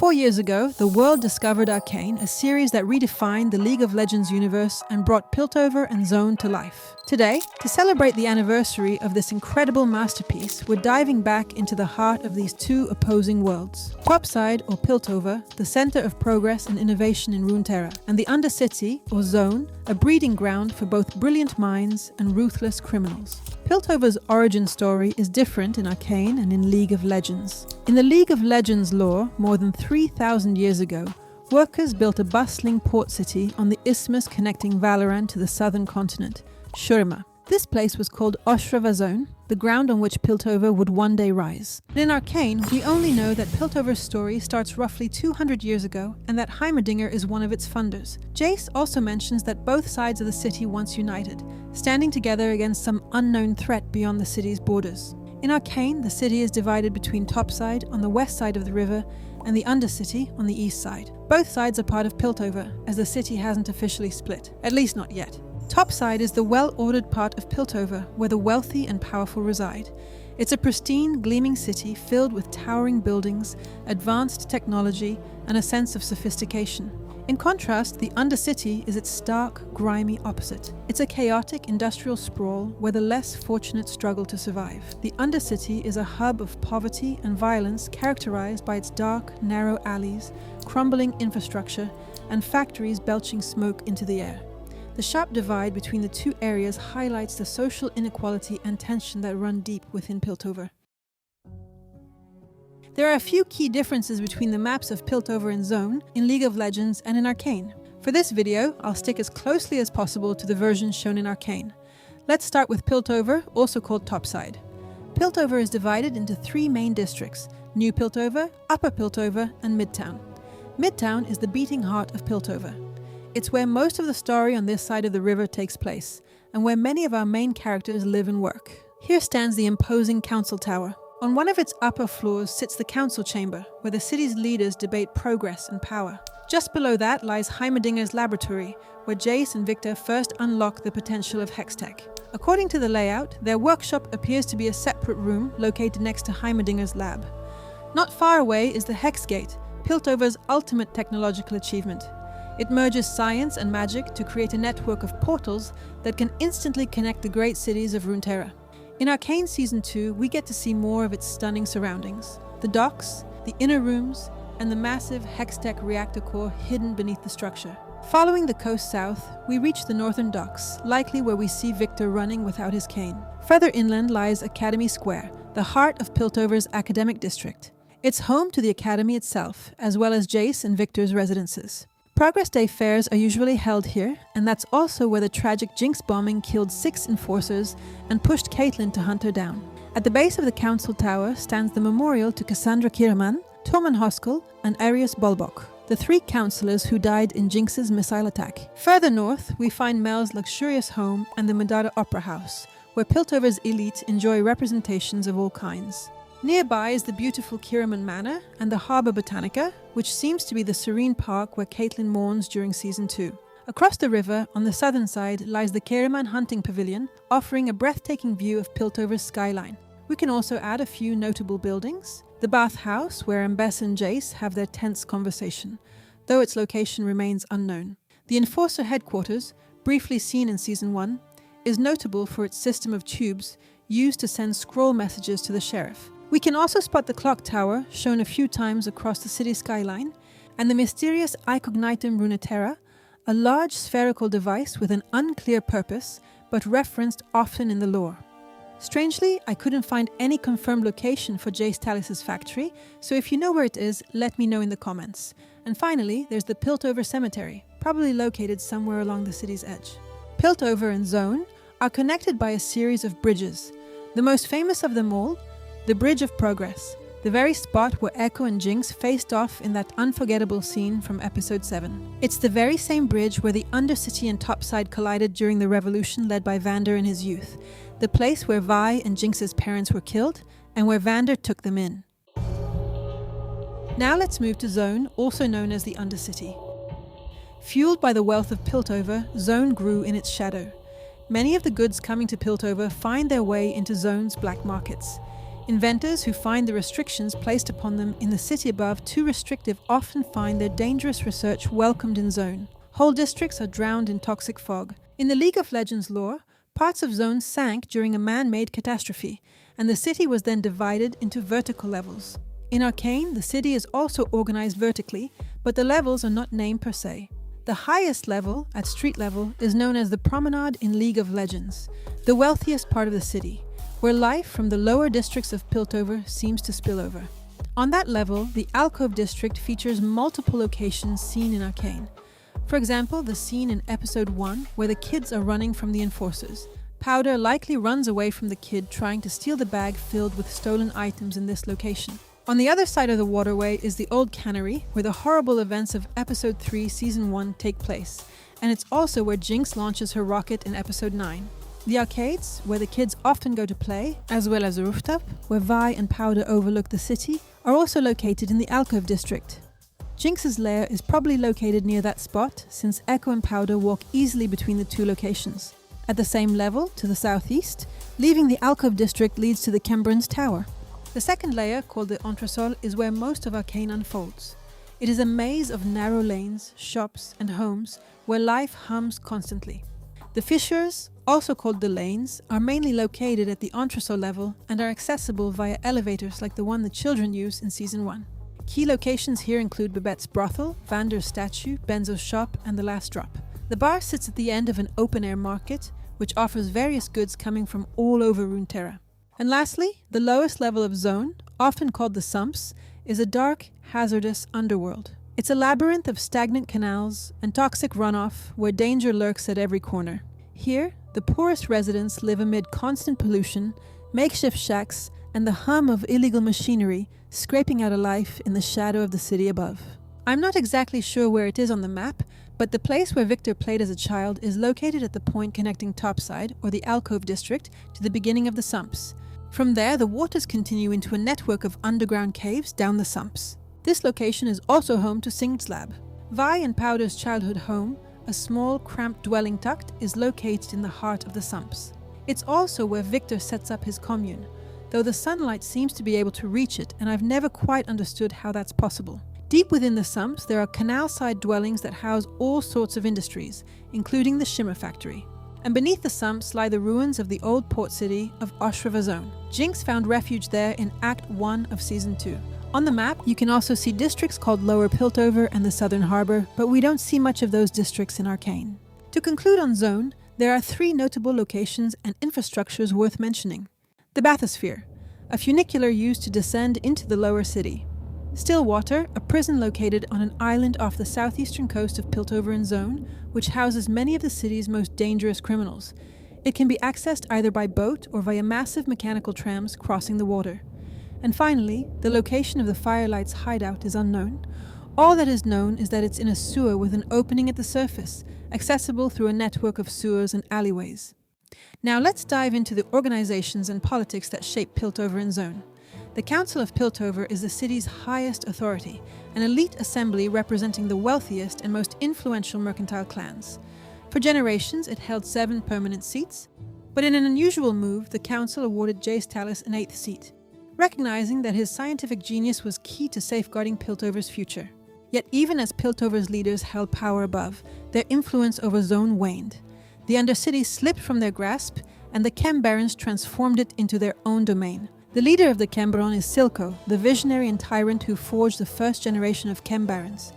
4 years ago, the world discovered Arcane, a series that redefined the League of Legends universe and brought Piltover and Zaun to life. Today, to celebrate the anniversary of this incredible masterpiece, we're diving back into the heart of these two opposing worlds. Topside, or Piltover, the center of progress and innovation in Runeterra, and the Undercity, or Zaun, a breeding ground for both brilliant minds and ruthless criminals. Piltover's origin story is different in Arcane and in League of Legends. In the League of Legends lore, more than 3,000 years ago, workers built a bustling port city on the isthmus connecting Valoran to the southern continent, Shurima. This place was called PILTOVER ZAUN, the ground on which Piltover would one day rise. But in Arcane, we only know that Piltover's story starts roughly 200 years ago and that Heimerdinger is one of its funders. Jace also mentions that both sides of the city once united, standing together against some unknown threat beyond the city's borders. In Arcane, the city is divided between Topside on the west side of the river and the Undercity on the east side. Both sides are part of Piltover, as the city hasn't officially split, at least not yet. Topside is the well-ordered part of Piltover, where the wealthy and powerful reside. It's a pristine, gleaming city filled with towering buildings, advanced technology, and a sense of sophistication. In contrast, the Undercity is its stark, grimy opposite. It's a chaotic industrial sprawl where the less fortunate struggle to survive. The Undercity is a hub of poverty and violence characterized by its dark, narrow alleys, crumbling infrastructure, and factories belching smoke into the air. The sharp divide between the two areas highlights the social inequality and tension that run deep within Piltover. There are a few key differences between the maps of Piltover and Zaun in League of Legends and in Arcane. For this video, I'll stick as closely as possible to the version shown in Arcane. Let's start with Piltover, also called Topside. Piltover is divided into 3 main districts: New Piltover, Upper Piltover, and Midtown. Midtown is the beating heart of Piltover. It's where most of the story on this side of the river takes place, and where many of our main characters live and work. Here stands the imposing Council Tower. On one of its upper floors sits the Council Chamber, where the city's leaders debate progress and power. Just below that lies Heimerdinger's laboratory, where Jace and Victor first unlock the potential of Hextech. According to the layout, their workshop appears to be a separate room located next to Heimerdinger's lab. Not far away is the Hex Gate, Piltover's ultimate technological achievement. It merges science and magic to create a network of portals that can instantly connect the great cities of Runeterra. In Arcane Season 2, we get to see more of its stunning surroundings. The docks, the inner rooms, and the massive Hextech reactor core hidden beneath the structure. Following the coast south, we reach the northern docks, likely where we see Victor running without his cane. Further inland lies Academy Square, the heart of Piltover's academic district. It's home to the Academy itself, as well as Jace and Victor's residences. Progress Day fairs are usually held here, and that's also where the tragic Jinx bombing killed 6 enforcers and pushed Caitlyn to hunt her down. At the base of the Council Tower stands the memorial to Cassandra Kiraman, Tormund Hoskell, and Arius Bolbok, the 3 councillors who died in Jinx's missile attack. Further north, we find Mel's luxurious home and the Medara Opera House, where Piltover's elite enjoy representations of all kinds. Nearby is the beautiful Kiraman Manor and the Harbour Botanica, which seems to be the serene park where Caitlyn mourns during Season 2. Across the river, on the southern side, lies the Kiraman Hunting Pavilion, offering a breathtaking view of Piltover's skyline. We can also add a few notable buildings. The Bath House, where Ambess and Jace have their tense conversation, though its location remains unknown. The Enforcer Headquarters, briefly seen in Season 1, is notable for its system of tubes used to send scroll messages to the sheriff. We can also spot the clock tower, shown a few times across the city skyline, and the mysterious Icognitum Runeterra, a large spherical device with an unclear purpose, but referenced often in the lore. Strangely, I couldn't find any confirmed location for Jace Talis' factory, so if you know where it is, let me know in the comments. And finally, there's the Piltover Cemetery, probably located somewhere along the city's edge. Piltover and Zaun are connected by a series of bridges. The most famous of them all, the Bridge of Progress, the very spot where Echo and Jinx faced off in that unforgettable scene from episode 7. It's the very same bridge where the Undercity and Topside collided during the revolution led by Vander in his youth, the place where Vi and Jinx's parents were killed, and where Vander took them in. Now let's move to Zaun, also known as the Undercity. Fueled by the wealth of Piltover, Zaun grew in its shadow. Many of the goods coming to Piltover find their way into Zaun's black markets. Inventors who find the restrictions placed upon them in the city above too restrictive often find their dangerous research welcomed in Zone. Whole districts are drowned in toxic fog. In the League of Legends lore, parts of Zone sank during a man-made catastrophe, and the city was then divided into vertical levels. In Arcane, the city is also organized vertically, but the levels are not named per se. The highest level, at street level, is known as the Promenade in League of Legends, the wealthiest part of the city, where life from the lower districts of Piltover seems to spill over. On that level, the Alcove district features multiple locations seen in Arcane. For example, the scene in episode 1 where the kids are running from the enforcers. Powder likely runs away from the kid trying to steal the bag filled with stolen items in this location. On the other side of the waterway is the old cannery, where the horrible events of episode 3 season 1 take place, and it's also where Jinx launches her rocket in episode 9. The arcades, where the kids often go to play, as well as the rooftop, where Vi and Powder overlook the city, are also located in the Alcove district. Jinx's lair is probably located near that spot, since Echo and Powder walk easily between the two locations. At the same level, to the southeast, leaving the Alcove district leads to the Kembrans Tower. The second layer, called the Entresol, is where most of Arcane unfolds. It is a maze of narrow lanes, shops and homes, where life hums constantly. The fissures, also called the lanes, are mainly located at the Entresol level and are accessible via elevators like the one the children use in Season 1. Key locations here include Babette's brothel, Vander's statue, Benzo's shop and the Last Drop. The bar sits at the end of an open-air market, which offers various goods coming from all over Runeterra. And lastly, the lowest level of Zone, often called the Sumps, is a dark, hazardous underworld. It's a labyrinth of stagnant canals and toxic runoff where danger lurks at every corner. Here, the poorest residents live amid constant pollution, makeshift shacks, and the hum of illegal machinery scraping out a life in the shadow of the city above. I'm not exactly sure where it is on the map, but the place where Victor played as a child is located at the point connecting Topside, or the Alcove district, to the beginning of the Sumps. From there, the waters continue into a network of underground caves down the Sumps. This location is also home to Singed's lab. Vi and Powder's childhood home, a small, cramped dwelling tucked, is located in the heart of the Sumps. It's also where Victor sets up his commune, though the sunlight seems to be able to reach it, and I've never quite understood how that's possible. Deep within the Sumps, there are canal-side dwellings that house all sorts of industries, including the Shimmer Factory. And beneath the Sumps lie the ruins of the old port city of PILTOVER ZAUN. Jinx found refuge there in Act 1 of Season 2. On the map, you can also see districts called Lower Piltover and the Southern Harbour, but we don't see much of those districts in Arcane. To conclude on Zone, there are 3 notable locations and infrastructures worth mentioning. The Bathysphere, a funicular used to descend into the lower city. Stillwater, a prison located on an island off the southeastern coast of Piltover and Zone, which houses many of the city's most dangerous criminals. It can be accessed either by boat or via massive mechanical trams crossing the water. And finally, the location of the Firelight's hideout is unknown. All that is known is that it's in a sewer with an opening at the surface, accessible through a network of sewers and alleyways. Now let's dive into the organizations and politics that shape Piltover and Zone. The Council of Piltover is the city's highest authority, an elite assembly representing the wealthiest and most influential mercantile clans. For generations, it held 7 permanent seats, but in an unusual move, the council awarded Jace Tallis an 8th seat, recognizing that his scientific genius was key to safeguarding Piltover's future. Yet even as Piltover's leaders held power above, their influence over Zone waned. The Undercity slipped from their grasp, and the Chem Barons transformed it into their own domain. The leader of the Cambron is Silco, the visionary and tyrant who forged the first generation of Chem Barons.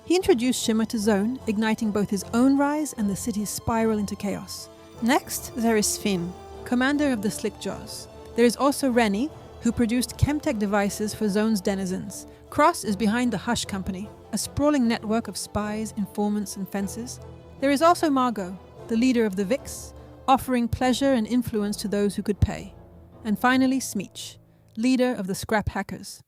He introduced Shimmer to Zone, igniting both his own rise and the city's spiral into chaos. Next, there is Finn, commander of the Slickjaws. There is also Rennie, who produced chemtech devices for Zone's denizens. Cross is behind the Hush Company, a sprawling network of spies, informants and fences. There is also Margot, the leader of the Vix, offering pleasure and influence to those who could pay. And finally, Smeech, leader of the Scrap Hackers.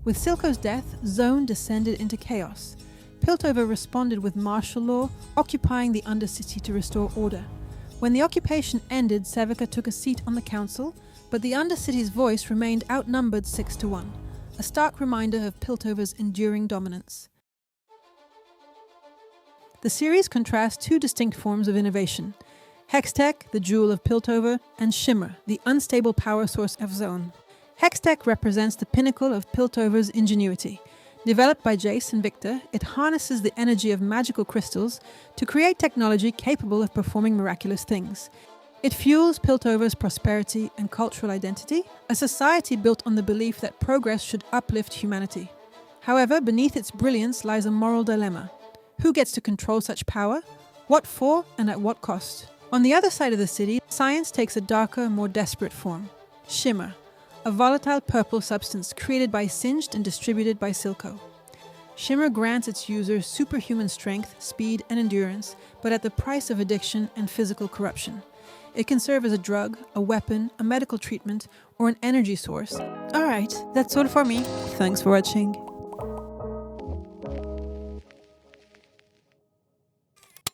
With Silco's death, Zone descended into chaos. Piltover responded with martial law, occupying the Undercity to restore order. When the occupation ended, Sevica took a seat on the council, but the Undercity's voice remained outnumbered 6-1, a stark reminder of Piltover's enduring dominance. The series contrasts 2 distinct forms of innovation: Hextech, the jewel of Piltover, and Shimmer, the unstable power source of Zone. Hextech represents the pinnacle of Piltover's ingenuity. Developed by Jace and Victor, it harnesses the energy of magical crystals to create technology capable of performing miraculous things. It fuels Piltover's prosperity and cultural identity, a society built on the belief that progress should uplift humanity. However, beneath its brilliance lies a moral dilemma. Who gets to control such power? What for and at what cost? On the other side of the city, science takes a darker, more desperate form. Shimmer, a volatile purple substance created by Singed and distributed by Silco. Shimmer grants its users superhuman strength, speed, and endurance, but at the price of addiction and physical corruption. It can serve as a drug, a weapon, a medical treatment, or an energy source. Alright, that's all for me. Thanks for watching.